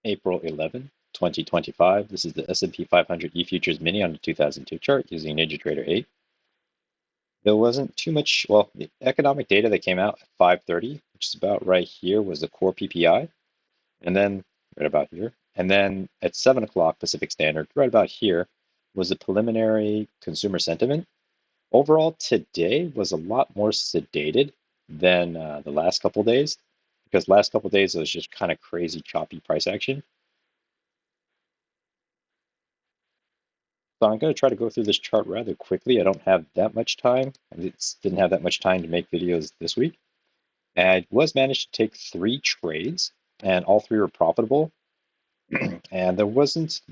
April 11, 2025. This is the S&P 500 E-futures mini on the 2002 chart using NinjaTrader 8. There wasn't too much, well, the economic data that came out at 5:30, which is about right here, was the core PPI, and then right about here. And then at 7 o'clock Pacific Standard, right about here, was the preliminary consumer sentiment. Overall, today was a lot more sedated than the last couple days, because last couple days it was just kind of crazy choppy price action. So I'm going to try to go through this chart rather quickly. I don't have that much time. I didn't have that much time to make videos this week. And I was managed to take 3 trades, and all 3 were profitable. And there wasn't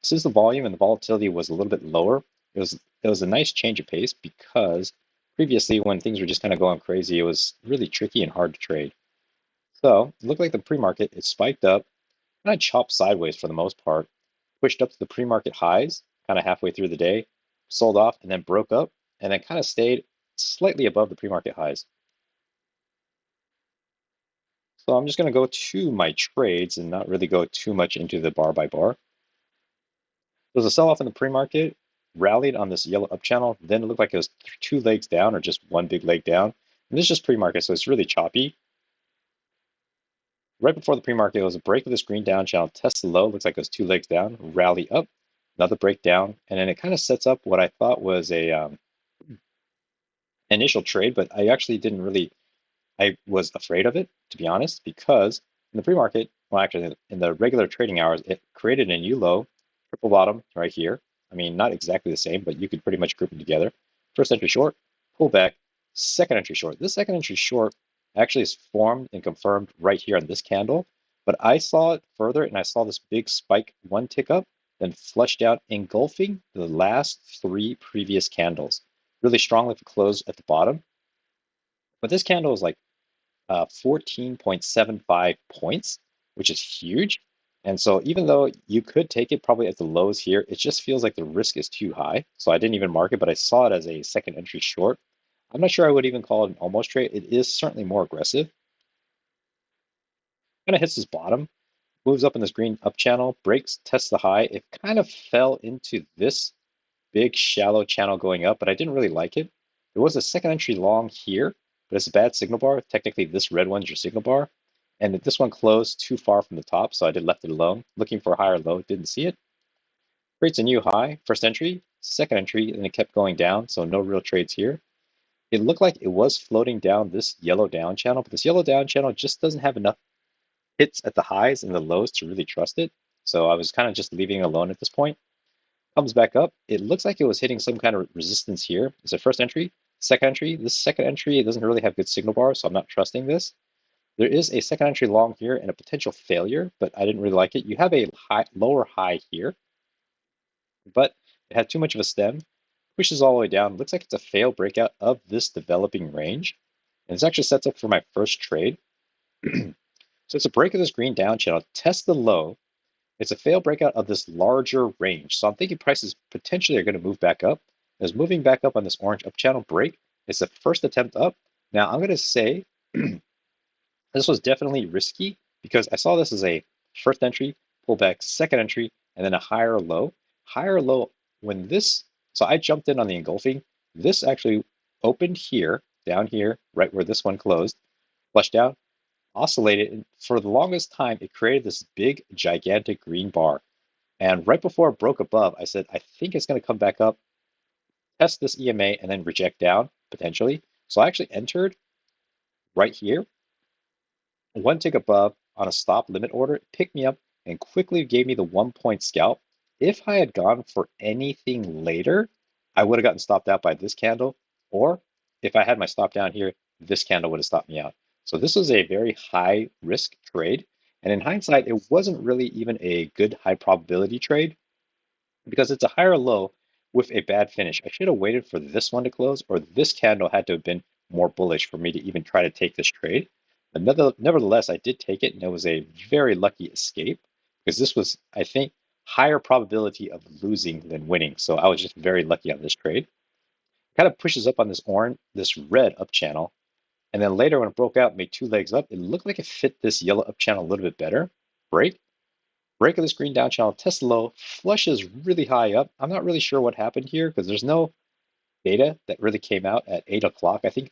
since the volume and the volatility was a little bit lower, it was a nice change of pace, because previously when things were just kind of going crazy, it was really tricky and hard to trade. So it looked like the pre-market, it spiked up, kind of chopped sideways for the most part, pushed up to the pre-market highs, kind of halfway through the day, sold off, and then broke up, and then kind of stayed slightly above the pre-market highs. So I'm just going to go to my trades and not really go too much into the bar by bar. There was a sell-off in the pre-market, rallied on this yellow up channel, then it looked like it was 2 legs down or just 1 big leg down. And this is just pre-market, so it's really choppy. Right before the pre-market, it was a break of this green down channel, test the low, looks like it was 2 legs down, rally up, another breakdown, and then it kind of sets up what I thought was a initial trade, but I actually didn't really, I was afraid of it, to be honest, because in the pre-market, well, actually in the regular trading hours, it created a new low, triple bottom right here. I mean, not exactly the same, but you could pretty much group them together. First entry short, pull back, second entry short. This second entry short actually is formed and confirmed right here on this candle, but I saw it further and I saw this big spike, 1 tick up, then flushed out, engulfing the last 3 previous candles. Really strongly for close at the bottom. But this candle is like 14.75 points, which is huge. And so even though you could take it probably at the lows here, it just feels like the risk is too high. So I didn't even mark it, but I saw it as a second entry short. I'm not sure I would even call it an almost trade. It is certainly more aggressive. Kind of hits this bottom, moves up in this green up channel, breaks, tests the high. It kind of fell into this big shallow channel going up, but I didn't really like it. There was a second entry long here, but it's a bad signal bar. Technically, this red one's your signal bar. And this one closed too far from the top, so I did left it alone. Looking for a higher low, didn't see it. Creates a new high, first entry, second entry, and it kept going down, so no real trades here. It looked like it was floating down this yellow down channel, but this yellow down channel just doesn't have enough hits at the highs and the lows to really trust it. So I was kind of just leaving it alone at this point. Comes back up. It looks like it was hitting some kind of resistance here. It's a first entry, second entry. This second entry, it doesn't really have good signal bars, so I'm not trusting this. There is a second entry long here and a potential failure, but I didn't really like it. You have a lower high here, but it had too much of a stem. Pushes all the way down. Looks like it's a failed breakout of this developing range. And this actually sets up for my first trade. So it's a break of this green down channel, test the low. It's a failed breakout of this larger range. So I'm thinking prices potentially are going to move back up. It's moving back up on this orange up channel break. It's the first attempt up. Now I'm going to say this was definitely risky because I saw this as a first entry, pullback, second entry, and then a higher low. Higher low when this, so I jumped in on the engulfing. This actually opened here, down here, right where this one closed, flushed out, oscillated, and for the longest time, it created this big, gigantic green bar. And right before it broke above, I said, I think it's going to come back up, test this EMA, and then reject down, potentially. So I actually entered right here, 1 tick above on a stop limit order. It picked me up and quickly gave me the 1 point scalp. If I had gone for anything later, I would have gotten stopped out by this candle. Or if I had my stop down here, this candle would have stopped me out. So this was a very high risk trade. And in hindsight, it wasn't really even a good high probability trade because it's a higher low with a bad finish. I should have waited for this one to close, or this candle had to have been more bullish for me to even try to take this trade. Nevertheless, I did take it, and it was a very lucky escape because this was, I think, higher probability of losing than winning. So I was just very lucky on this trade. Kind of pushes up on this orange, this red up channel. And then later when it broke out, made 2 legs up, it looked like it fit this yellow up channel a little bit better. Break, Break of this green down channel, test low, flushes really high up. I'm not really sure what happened here because there's no data that really came out at 8 o'clock. I think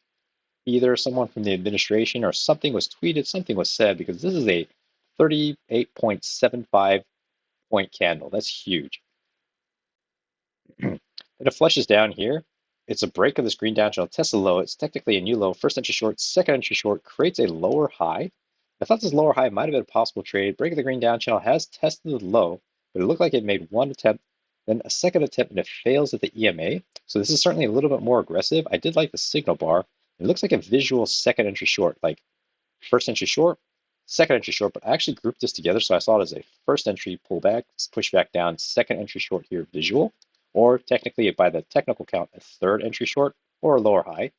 either someone from the administration or something was tweeted, something was said, because this is a 38.75 point candle. That's huge. Then it flushes down here. It's a break of this green down channel, tests a low. It's technically a new low. First entry short, second entry short, creates a lower high. I thought this lower high might have been a possible trade. Break of the green down channel has tested the low, but it looked like it made one attempt, then a second attempt, and it fails at the EMA. So this is certainly a little bit more aggressive. I did like the signal bar. It looks like a visual second entry short, like first entry short, second entry short, but I actually grouped this together. So I saw it as a first entry pullback, push back down, second entry short here, visual, or technically by the technical count, a third entry short or a lower high.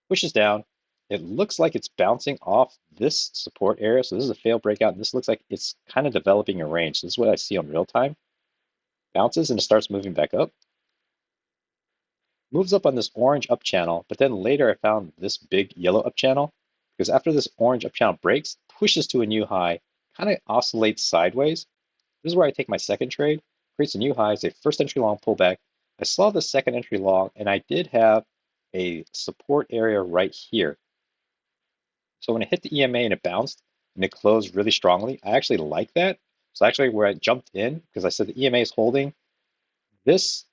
Pushes down. It looks like it's bouncing off this support area. So this is a failed breakout. And this looks like it's kind of developing a range. So this is what I see on real time. Bounces and it starts moving back up. Moves up on this orange up channel, but then later I found this big yellow up channel because after this orange up channel breaks, pushes to a new high, kind of oscillates sideways. This is where I take my second trade, creates a new high, it's a first entry long pullback. I saw the second entry long and I did have a support area right here. So when it hit the EMA and it bounced and it closed really strongly, I actually like that. So actually where I jumped in, because I said the EMA is holding, this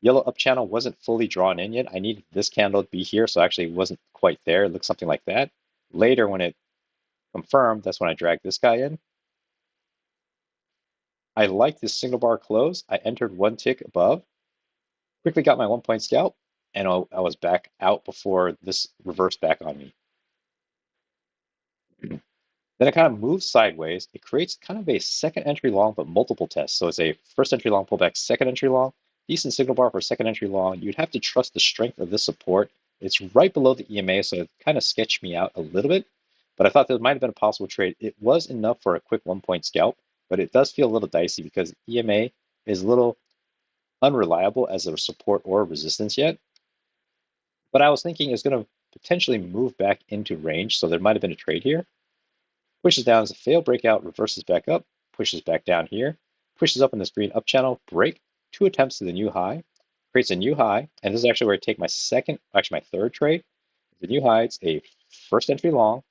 yellow up channel wasn't fully drawn in yet. I needed this candle to be here, so actually it wasn't quite there. It looked something like that. Later, when it confirmed, that's when I dragged this guy in. I liked this single bar close. I entered one tick above, quickly got my 1 point scalp, and I was back out before this reversed back on me. Then it kind of moves sideways. It creates kind of a second entry long, but multiple tests. So it's a first entry long pullback, second entry long, decent signal bar for second entry long. You'd have to trust the strength of this support. It's right below the EMA, so it kind of sketched me out a little bit. But I thought that might have been a possible trade. It was enough for a quick 1 point scalp, but it does feel a little dicey because EMA is a little unreliable as a support or resistance yet. But I was thinking it's going to potentially move back into range, so there might have been a trade here. Pushes down as a failed breakout, reverses back up, pushes back down here, pushes up in this green up channel, break, 2 attempts to the new high, creates a new high, and this is actually where I take my my third trade. The new high, it's a first entry long.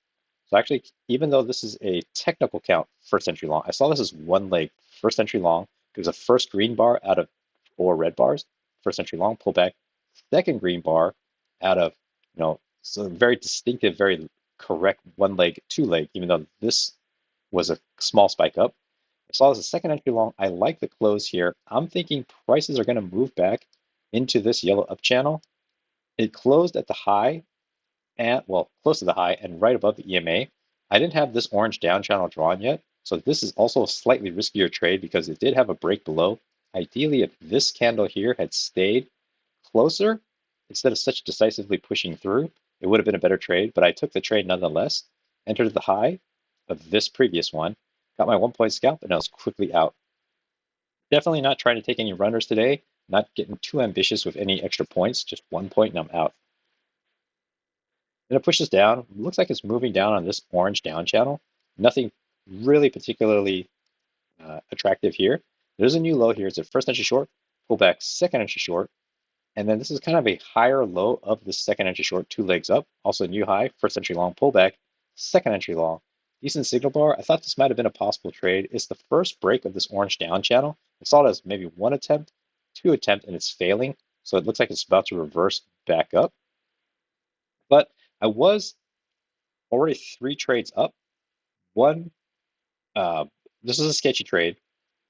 So actually, even though this is a technical count first entry long, I saw this as one leg first entry long. It was a first green bar out of 4 red bars, first entry long pullback, second green bar out of, so very distinctive, very correct one leg, 2 leg, even though this was a small spike up. I saw this as a second entry long. I like the close here. I'm thinking prices are going to move back into this yellow up channel. It closed at the high and, well, close to the high and right above the EMA. I didn't have this orange down channel drawn yet. So this is also a slightly riskier trade because it did have a break below. Ideally, if this candle here had stayed closer, instead of such decisively pushing through, it would have been a better trade, but I took the trade nonetheless, entered the high of this previous one, got my 1 point scalp, and I was quickly out. Definitely not trying to take any runners today, not getting too ambitious with any extra points, just 1 point and I'm out. Then it pushes down, looks like it's moving down on this orange down channel. Nothing really particularly attractive here. There's a new low here. It's a first entry short, pull back, second entry short, and then this is kind of a higher low of the second entry short, 2 legs up. Also a new high, first entry long pullback, second entry long. Decent signal bar. I thought this might have been a possible trade. It's the first break of this orange down channel. I saw it as maybe 1 attempt, 2 attempt, and it's failing. So it looks like it's about to reverse back up. But I was already 3 trades up. One, this is a sketchy trade.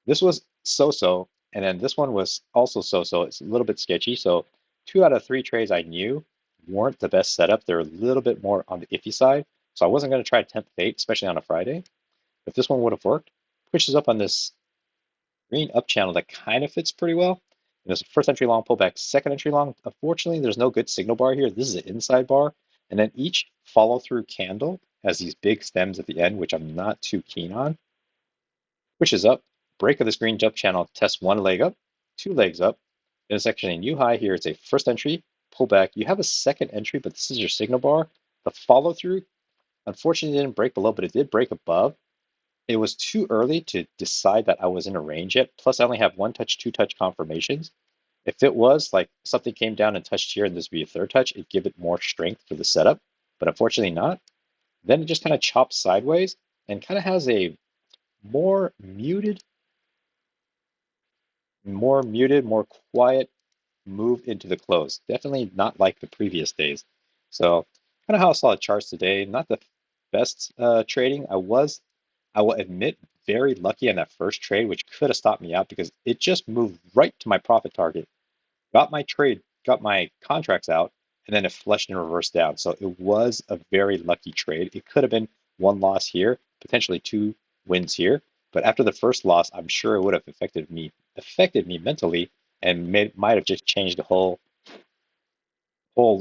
This was so-so, and then this one was also so-so. It's a little bit sketchy. So 2 out of 3 trades I knew weren't the best setup. They're a little bit more on the iffy side. So I wasn't going to try to tempt fate, especially on a Friday. If this one would have worked, pushes up on this green up channel that kind of fits pretty well. And there's a first entry long pullback, second entry long. Unfortunately, there's no good signal bar here. This is an inside bar. And then each follow through candle has these big stems at the end, which I'm not too keen on. Pushes up, break of this green jump channel, tests 1 leg up, 2 legs up. Then it's actually a new high here. It's a first entry, pullback. You have a second entry, but this is your signal bar. The follow through, unfortunately, didn't break below, but it did break above. it was too early to decide that I was in a range yet. Plus, I only have one touch, two touch confirmations. If it was like something came down and touched here and this would be a third touch, it'd give it more strength for the setup. But unfortunately not. Then it just kind of chops sideways and kind of has a more muted, more quiet move into the close. Definitely not like the previous days. So kind of how I saw the charts today. Not the best trading. I will admit, very lucky on that first trade, which could have stopped me out because it just moved right to my profit target. Got my trade, got my contracts out, and then it flushed and reversed down. So it was a very lucky trade. It could have been one loss here, potentially two wins here. But after the first loss, I'm sure it would have affected me mentally and might have just changed the whole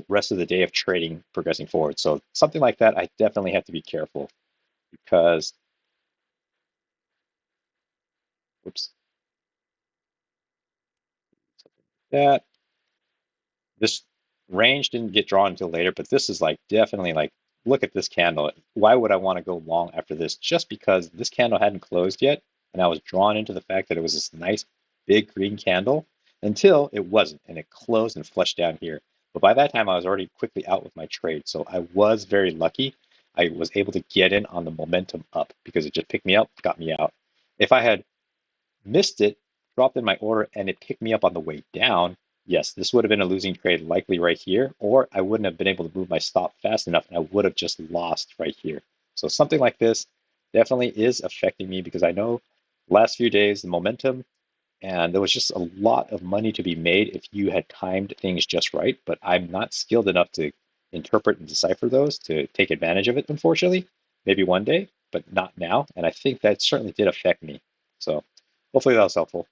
rest of the day of trading progressing forward. So something like that, I definitely have to be careful because, whoops, that this range didn't get drawn until later, but this is like definitely like, look at this candle. Why would I want to go long after this? Just because this candle hadn't closed yet, and I was drawn into the fact that it was this nice big green candle until it wasn't, and it closed and flushed down here. But by that time, I was already quickly out with my trade, so I was very lucky. I was able to get in on the momentum up because it just picked me up, got me out. If I had missed it, dropped in my order, and it picked me up on the way down, yes, this would have been a losing trade likely right here, or I wouldn't have been able to move my stop fast enough and I would have just lost right here. So something like this definitely is affecting me because I know last few days the momentum and there was just a lot of money to be made if you had timed things just right, but I'm not skilled enough to interpret and decipher those to take advantage of it, unfortunately. Maybe one day, but not now. And I think that certainly did affect me. So hopefully that was helpful.